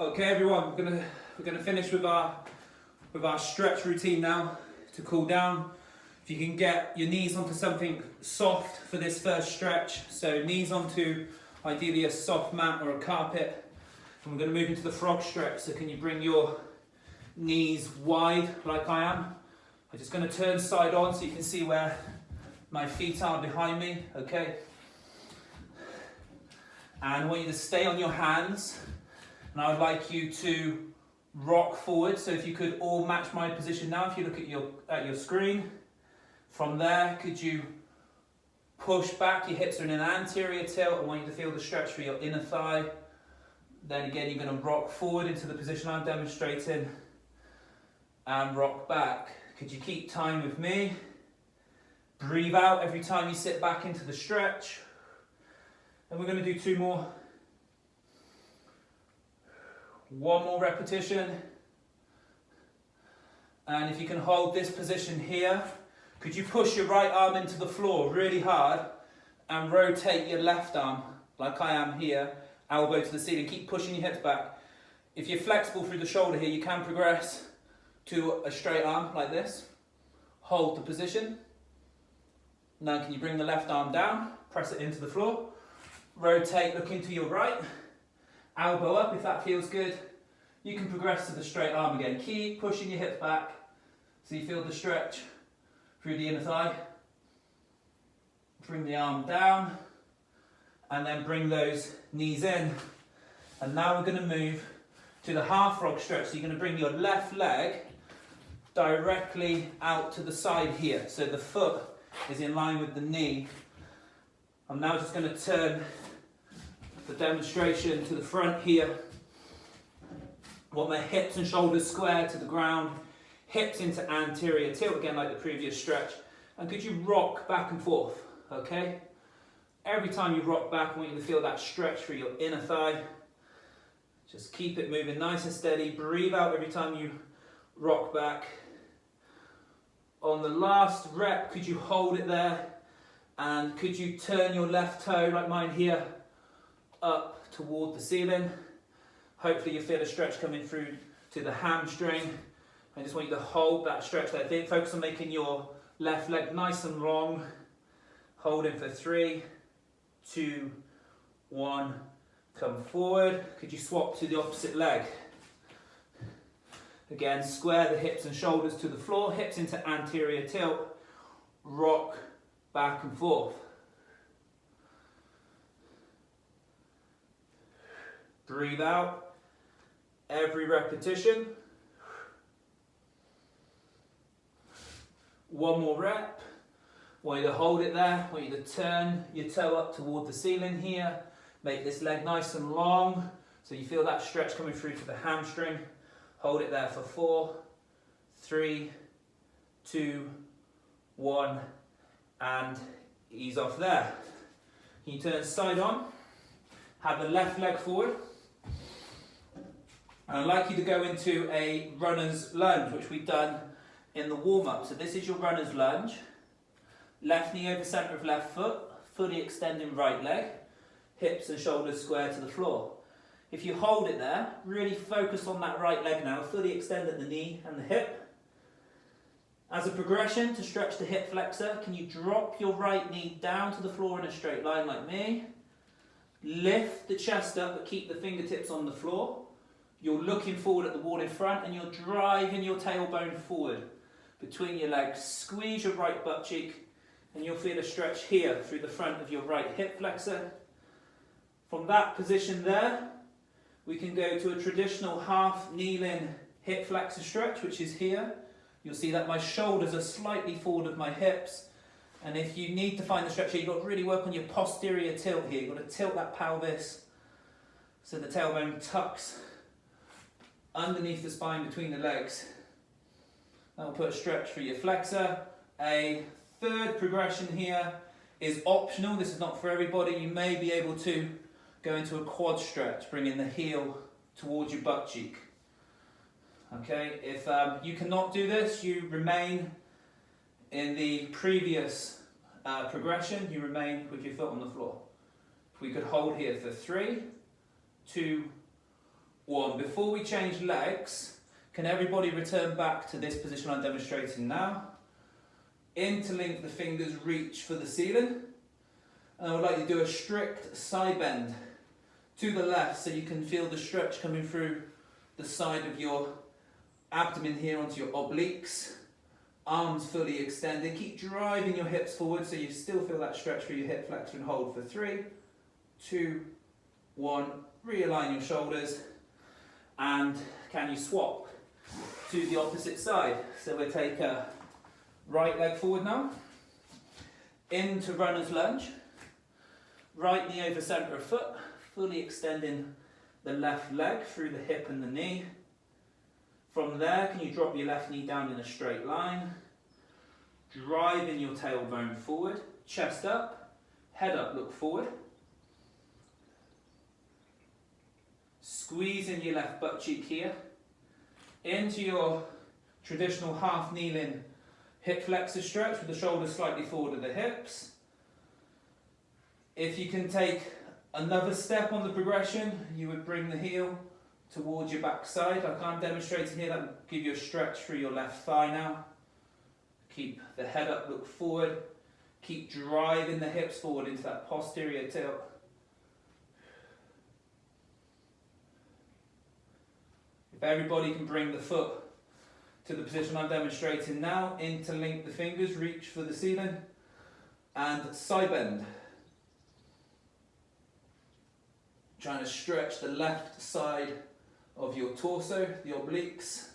Okay, everyone, we're gonna finish with our stretch routine now to cool down. If you can get your knees onto something soft for this first stretch, so knees onto ideally a soft mat or a carpet, and we're going to move into the frog stretch. So can you bring your knees wide like I am? I'm just going to turn side on so you can see where my feet are behind me, okay? And I want you to stay on your hands, and I would like you to rock forward. So if you could all match my position now, if you look at your screen. From there, could you push back? Your hips are in an anterior tilt. I want you to feel the stretch for your inner thigh. Then again, you're going to rock forward into the position I'm demonstrating and rock back. Could you keep time with me? Breathe out every time you sit back into the stretch. And we're going to do 2 more. 1 more repetition. And if you can hold this position here, could you push your right arm into the floor really hard and rotate your left arm like I am here, elbow to the ceiling. Keep pushing your hips back. If you're flexible through the shoulder here, you can progress to a straight arm like this. Hold the position. Now can you bring the left arm down, press it into the floor, rotate, look into your right, elbow up if that feels good. You can progress to the straight arm again. Keep pushing your hips back so you feel the stretch through the inner thigh. Bring the arm down and then bring those knees in. And now we're going to move to the half frog stretch. So you're going to bring your left leg directly out to the side here. So the foot is in line with the knee. I'm now just going to turn the demonstration to the front here. I want my hips and shoulders square to the ground. Hips into anterior tilt, again like the previous stretch. And could you rock back and forth, okay? Every time you rock back, I want you to feel that stretch through your inner thigh. Just keep it moving nice and steady. Breathe out every time you rock back. On the last rep, could you hold it there? And could you turn your left toe, like mine here, up toward the ceiling? Hopefully you feel a stretch coming through to the hamstring. I just want you to hold that stretch there. Focus on making your left leg nice and long. Hold in for 3, 2, 1. Come forward. Could you swap to the opposite leg? Again, square the hips and shoulders to the floor. Hips into anterior tilt. Rock back and forth. Breathe out. Every repetition. 1 more rep. I want you to hold it there. I want you to turn your toe up toward the ceiling here. Make this leg nice and long so you feel that stretch coming through to the hamstring. Hold it there for 4, 3, 2, 1, and ease off there. Can you turn side on? Have the left leg forward. And I'd like you to go into a runner's lunge, which we've done in the warm-up. So this is your runner's lunge. Left knee over centre of left foot, fully extending right leg, hips and shoulders square to the floor. If you hold it there, really focus on that right leg now, fully extending the knee and the hip. As a progression to stretch the hip flexor, can you drop your right knee down to the floor in a straight line like me? Lift the chest up but keep the fingertips on the floor. You're looking forward at the wall in front and you're driving your tailbone forward between your legs. Squeeze your right butt cheek and you'll feel a stretch here through the front of your right hip flexor. From that position there, we can go to a traditional half kneeling hip flexor stretch, which is here. You'll see that my shoulders are slightly forward of my hips. And if you need to find the stretch here, you've got to really work on your posterior tilt here. You've got to tilt that pelvis so the tailbone tucks underneath the spine between the legs. That will put a stretch for your flexor. A third progression here is optional. This is not for everybody. You may be able to go into a quad stretch, bringing the heel towards your butt cheek. Okay, if you cannot do this, you remain in the previous progression. You remain with your foot on the floor. We could hold here for 3, 2, 1. Before we change legs, can everybody return back to this position I'm demonstrating now? Interlink the fingers, reach for the ceiling. And I would like you to do a strict side bend to the left so you can feel the stretch coming through the side of your abdomen here onto your obliques. Arms fully extended. Keep driving your hips forward so you still feel that stretch through your hip flexor and hold for 3, 2, 1. Realign your shoulders. And can you swap to the opposite side? So we'll take a right leg forward now. Into runner's lunge. Right knee over centre of foot. Fully extending the left leg through the hip and the knee. From there, can you drop your left knee down in a straight line? Driving your tailbone forward, chest up, head up, look forward. Squeezing your left butt cheek here. Into your traditional half kneeling hip flexor stretch with the shoulders slightly forward of the hips. If you can take another step on the progression, you would bring the heel towards your backside. Like I'm demonstrating here, that will give you a stretch through your left thigh now. Keep the head up, look forward. Keep driving the hips forward into that posterior tilt. If everybody can bring the foot to the position I'm demonstrating now, interlink the fingers, reach for the ceiling, and side bend. Trying to stretch the left side of your torso, the obliques.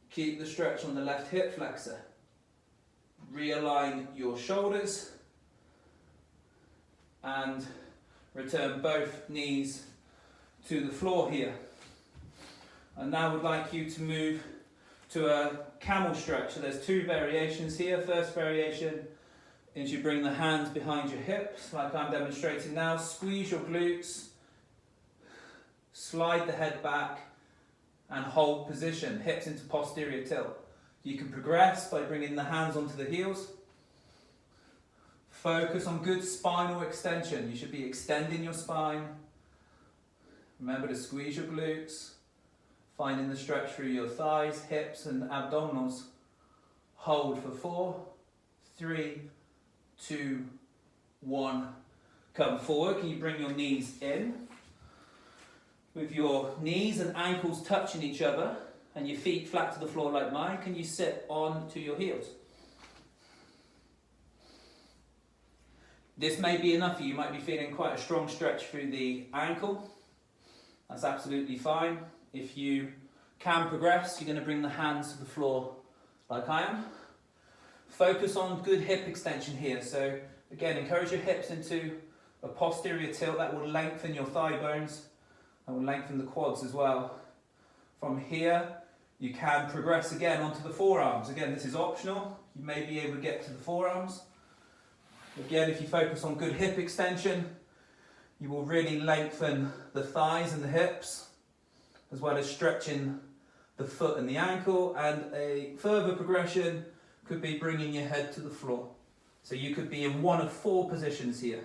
Keep the stretch on the left hip flexor. Realign your shoulders and return both knees to the floor here. And now I would like you to move to a camel stretch. So there's 2 variations here. First variation is you bring the hands behind your hips like I'm demonstrating now. Squeeze your glutes. Slide the head back and hold position, hips into posterior tilt. You can progress by bringing the hands onto the heels. Focus on good spinal extension. You should be extending your spine. Remember to squeeze your glutes, finding the stretch through your thighs, hips and abdominals. Hold for 4, 3, 2, 1. Come forward. Can you bring your knees in? With your knees and ankles touching each other and your feet flat to the floor like mine, can you sit on to your heels? This may be enough for you. You might be feeling quite a strong stretch through the ankle. That's absolutely fine. If you can progress, you're going to bring the hands to the floor like I am. Focus on good hip extension here. So again, encourage your hips into a posterior tilt. That will lengthen your thigh bones. And will lengthen the quads as well. From here, you can progress again onto the forearms. Again, this is optional. You may be able to get to the forearms. Again, if you focus on good hip extension, you will really lengthen the thighs and the hips, as well as stretching the foot and the ankle. And a further progression could be bringing your head to the floor. So you could be in one of 4 positions here.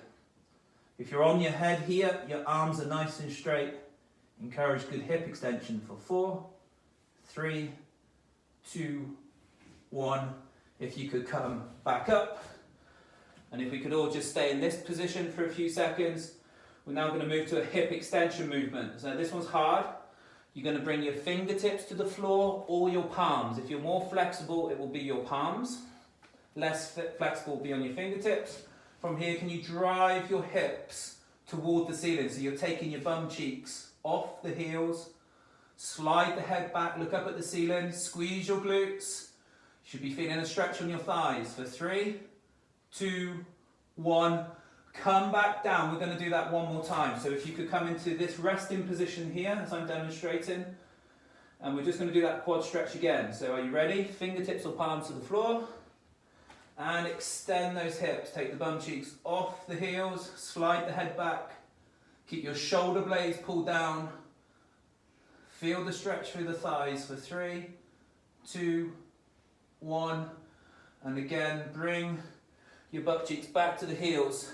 If you're on your head here, your arms are nice and straight. Encourage good hip extension for 4, 3, 2, 1. If you could come back up. And if we could all just stay in this position for a few seconds. We're now going to move to a hip extension movement. So this one's hard. You're going to bring your fingertips to the floor or your palms. If you're more flexible, it will be your palms. Less flexible will be on your fingertips. From here, can you drive your hips toward the ceiling? So you're taking your bum cheeks off the heels, slide the head back, look up at the ceiling, squeeze your glutes. You should be feeling a stretch on your thighs for 3, 2, 1. Come back down. We're going to do that one more time. So if you could come into this resting position here as I'm demonstrating, and we're just going to do that quad stretch again. So are you ready? Fingertips or palms to the floor, and extend those hips. Take the bum cheeks off the heels, slide the head back. Keep your shoulder blades pulled down. Feel the stretch through the thighs for 3, 2, 1. And again, bring your butt cheeks back to the heels.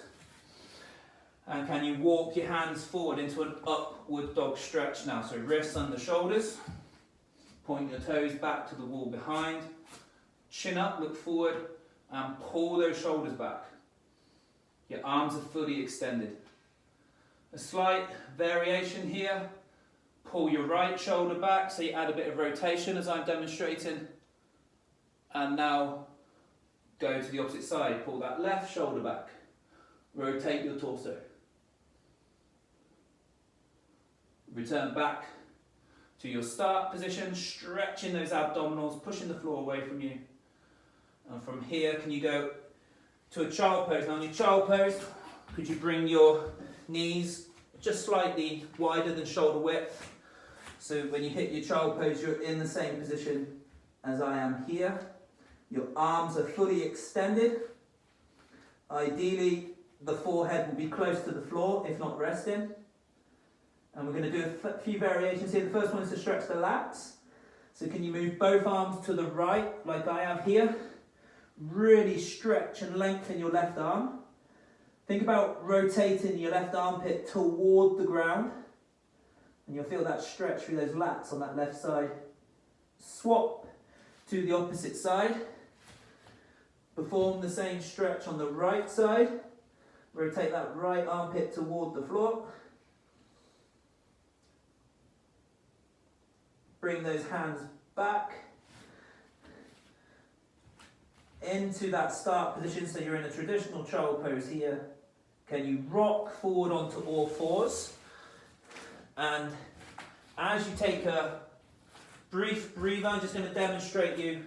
And can you walk your hands forward into an upward dog stretch now? So wrists under shoulders, point your toes back to the wall behind, chin up, look forward, and pull those shoulders back. Your arms are fully extended. A slight variation here. Pull your right shoulder back, so you add a bit of rotation as I'm demonstrating. And now go to the opposite side. Pull that left shoulder back. Rotate your torso. Return back to your start position, stretching those abdominals, pushing the floor away from you. And from here, can you go to a child pose? Now in your child pose, could you bring your knees just slightly wider than shoulder width? So when you hit your child pose, you're in the same position as I am here. Your arms are fully extended. Ideally, the forehead will be close to the floor, if not resting. And we're going to do a few variations here. The first one is to stretch the lats. So can you move both arms to the right, like I have here? Really stretch and lengthen your left arm. Think about rotating your left armpit toward the ground. And you'll feel that stretch through those lats on that left side. Swap to the opposite side. Perform the same stretch on the right side. Rotate that right armpit toward the floor. Bring those hands back into that start position, so you're in a traditional child pose here. Can you rock forward onto all fours? And as you take a brief breather, I'm just going to demonstrate you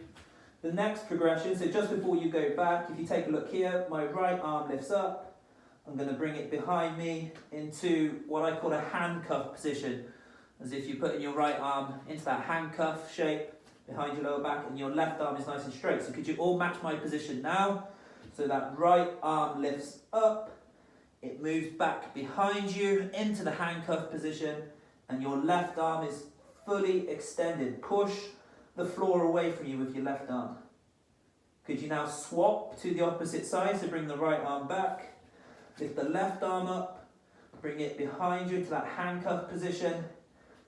the next progression. So just before you go back, if you take a look here, my right arm lifts up. I'm going to bring it behind me into what I call a handcuff position, as if you're putting your right arm into that handcuff shape behind your lower back, and your left arm is nice and straight. So could you all match my position now? So that right arm lifts up, it moves back behind you into the handcuff position, and your left arm is fully extended. Push the floor away from you with your left arm. Could you now swap to the opposite side? So bring the right arm back, lift the left arm up, bring it behind you to that handcuff position.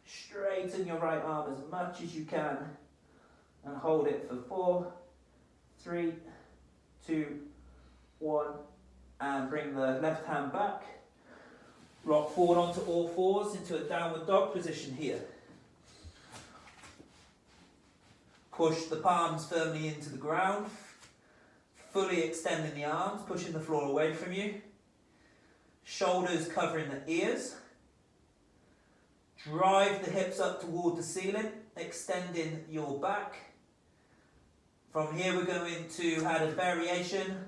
Straighten your right arm as much as you can and hold it for 4, 3, 2, 1, and bring the left hand back. Rock forward onto all fours into a downward dog position here. Push the palms firmly into the ground, fully extending the arms, pushing the floor away from you. Shoulders covering the ears. Drive the hips up toward the ceiling, extending your back. From here we're going to add a variation,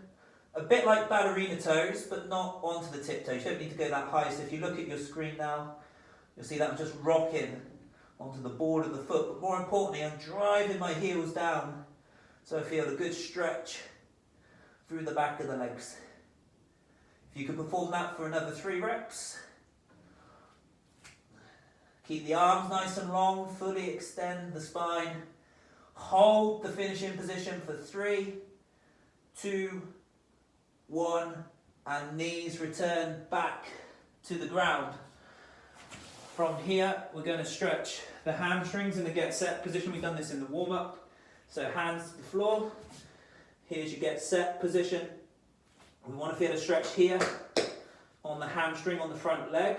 a bit like ballerina toes, but not onto the tiptoes. You don't need to go that high, so if you look at your screen now, you'll see that I'm just rocking onto the board of the foot, but more importantly, I'm driving my heels down, so I feel a good stretch through the back of the legs. If you could perform that for another 3 reps. Keep the arms nice and long, fully extend the spine. Hold the finishing position for 3, 2, 1, and knees return back to the ground. From here, we're going to stretch the hamstrings in the get set position. We've done this in the warm up. So hands to the floor. Here's your get set position. We want to feel a stretch here on the hamstring on the front leg.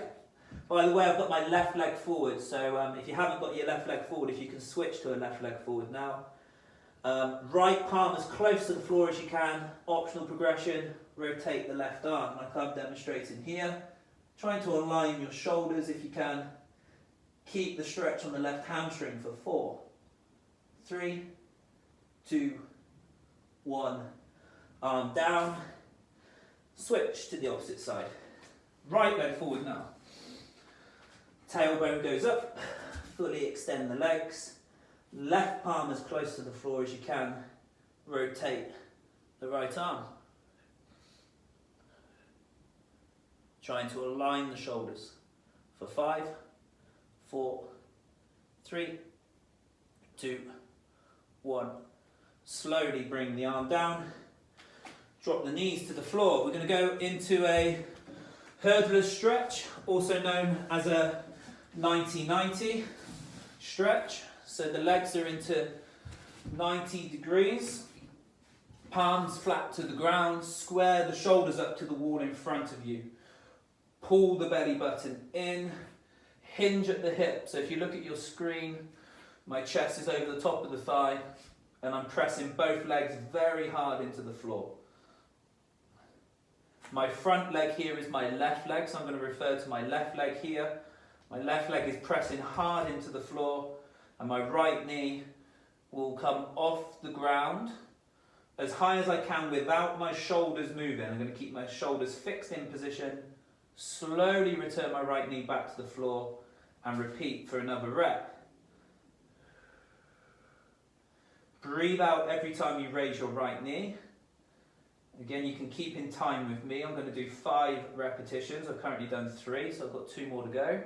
By the way, I've got my left leg forward, so if you haven't got your left leg forward, if you can switch to a left leg forward now. Right palm as close to the floor as you can. Optional progression, rotate the left arm, like I'm demonstrating here. Trying to align your shoulders if you can. Keep the stretch on the left hamstring for 4, 3, 2, 1. Arm down. Switch to the opposite side. Right leg forward now. Tailbone goes up, fully extend the legs. Left palm as close to the floor as you can. Rotate the right arm. Trying to align the shoulders for 5, 4, 3, 2, 1. Slowly bring the arm down. Drop the knees to the floor. We're going to go into a Hurdler's stretch, also known as a 90-90 stretch. So the legs are into 90 degrees, palms flat to the ground, square the shoulders up to the wall in front of you. Pull the belly button in, hinge at the hip. So if you look at your screen, my chest is over the top of the thigh and I'm pressing both legs very hard into the floor. My front leg here is my left leg, so I'm going to refer to my left leg here. My left leg is pressing hard into the floor and my right knee will come off the ground as high as I can without my shoulders moving. I'm going to keep my shoulders fixed in position, slowly return my right knee back to the floor and repeat for another rep. Breathe out every time you raise your right knee. Again, you can keep in time with me. I'm going to do 5 repetitions. I've currently done 3, so I've got 2 more to go.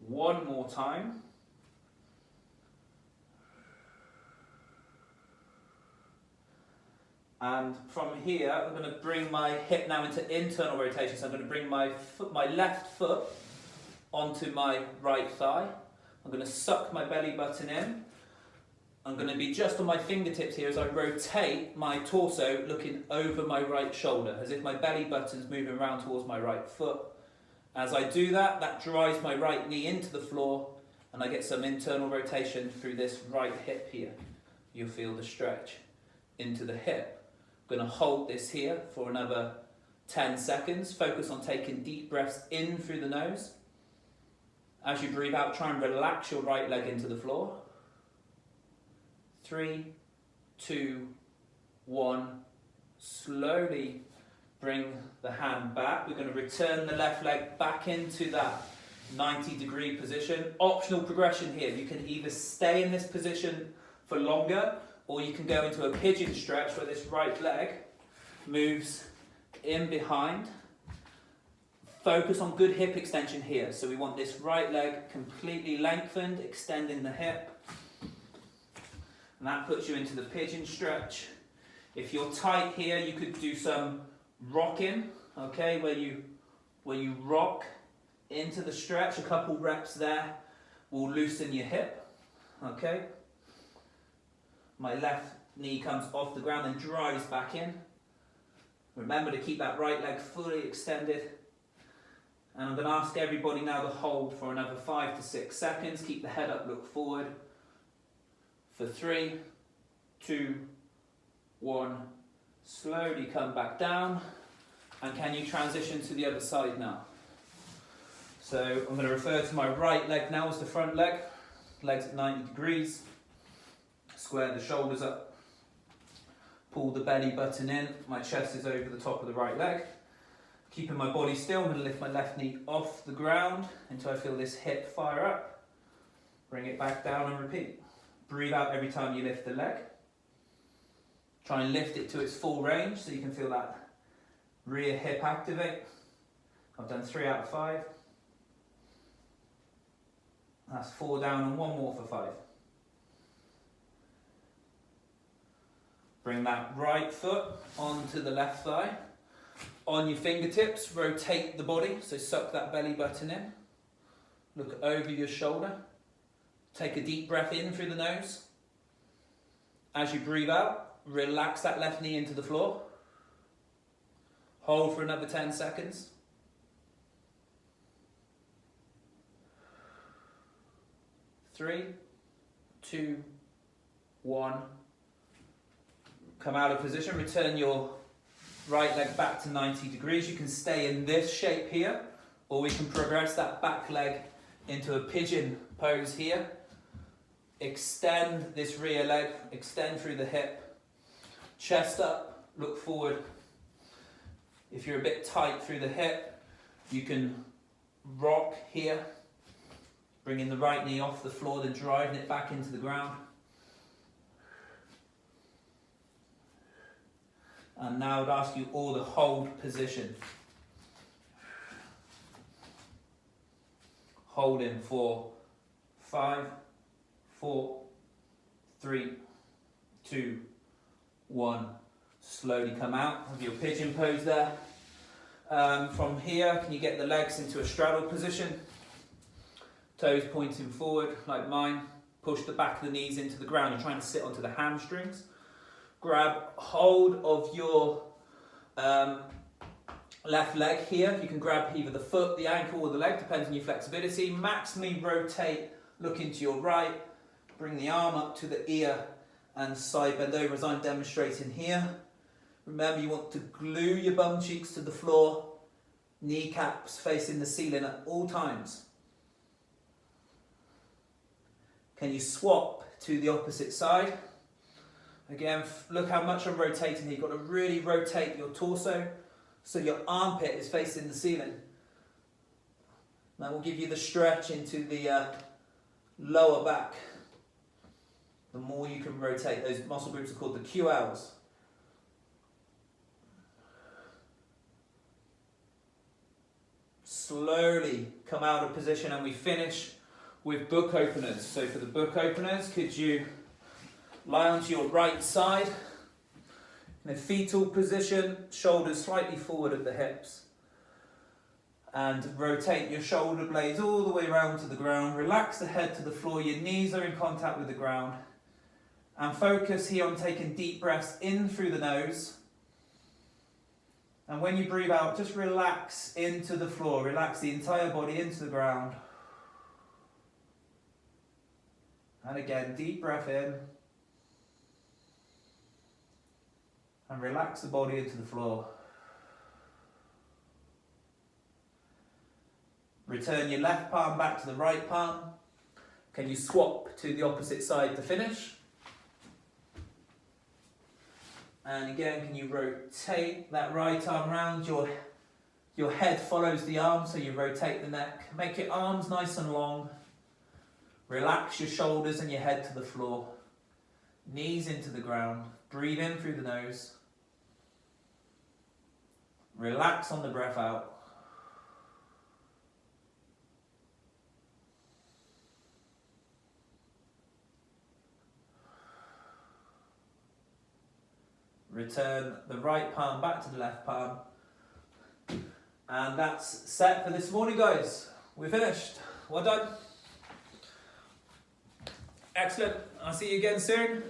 One more time. And from here, I'm going to bring my hip now into internal rotation. So I'm going to bring my left foot onto my right thigh. I'm going to suck my belly button in. I'm going to be just on my fingertips here as I rotate my torso looking over my right shoulder, as if my belly button's moving around towards my right foot. As I do that, that drives my right knee into the floor and I get some internal rotation through this right hip here. You'll feel the stretch into the hip. I'm going to hold this here for another 10 seconds. Focus on taking deep breaths in through the nose. As you breathe out, try and relax your right leg into the floor. 3, 2, 1. Slowly bring the hand back. We're going to return the left leg back into that 90-degree position. Optional progression here. You can either stay in this position for longer or you can go into a pigeon stretch where this right leg moves in behind. Focus on good hip extension here. So we want this right leg completely lengthened, extending the hip. And that puts you into the pigeon stretch. If you're tight here, you could do some rocking, okay, where you rock into the stretch. A couple reps there will loosen your hip, okay. My left knee comes off the ground and drives back in. Remember to keep that right leg fully extended. And I'm going to ask everybody now to hold for another 5 to 6 seconds. Keep the head up, look forward. For 3, 2, 1. Slowly come back down. And can you transition to the other side now? So I'm going to refer to my right leg now as the front leg. Legs at 90 degrees. Square the shoulders up. Pull the belly button in. My chest is over the top of the right leg. Keeping my body still, I'm going to lift my left knee off the ground until I feel this hip fire up. Bring it back down and repeat. Breathe out every time you lift the leg. Try and lift it to its full range so you can feel that rear hip activate. I've done 3 out of 5. That's 4 down and 1 more for 5. Bring that right foot onto the left thigh. On your fingertips, rotate the body, so suck that belly button in. Look over your shoulder. Take a deep breath in through the nose. As you breathe out, relax that left knee into the floor. Hold for another 10 seconds. 3, 2, 1. Come out of position, return your right leg back to 90 degrees. You can stay in this shape here, or we can progress that back leg into a pigeon pose here. Extend this rear leg, extend through the hip. Chest up, look forward. If you're a bit tight through the hip, you can rock here, bringing the right knee off the floor, then driving it back into the ground. And now I'd ask you all to hold position. Hold in for 5, 4, 3, 2, 1. Slowly come out of your pigeon pose there. From here, can you get the legs into a straddle position? Toes pointing forward like mine. Push the back of the knees into the ground. You're trying to sit onto the hamstrings. Grab hold of your left leg here. You can grab either the foot, the ankle or the leg, depends on your flexibility. Maximally rotate, look into your right. Bring the arm up to the ear and side bend over as I'm demonstrating here. Remember, you want to glue your bum cheeks to the floor, kneecaps facing the ceiling at all times. Can you swap to the opposite side? Again, look how much I'm rotating here. You've got to really rotate your torso so your armpit is facing the ceiling. That will give you the stretch into the lower back. The more you can rotate, those muscle groups are called the QLs. Slowly come out of position and we finish with book openers. So for the book openers, could you lie onto your right side in a fetal position, shoulders slightly forward at the hips, and rotate your shoulder blades all the way around to the ground. Relax the head to the floor, your knees are in contact with the ground, and focus here on taking deep breaths in through the nose. And when you breathe out, just relax into the floor, relax the entire body into the ground. And again, deep breath in. And relax the body into the floor. Return your left palm back to the right palm. Can you swap to the opposite side to finish? And again, can you rotate that right arm round? Your head follows the arm, so you rotate the neck. Make your arms nice and long. Relax your shoulders and your head to the floor. Knees into the ground. Breathe in through the nose. Relax on the breath out. Return the right palm back to the left palm. And that's set for this morning, guys. We're finished. Well done. Excellent. I'll see you again soon.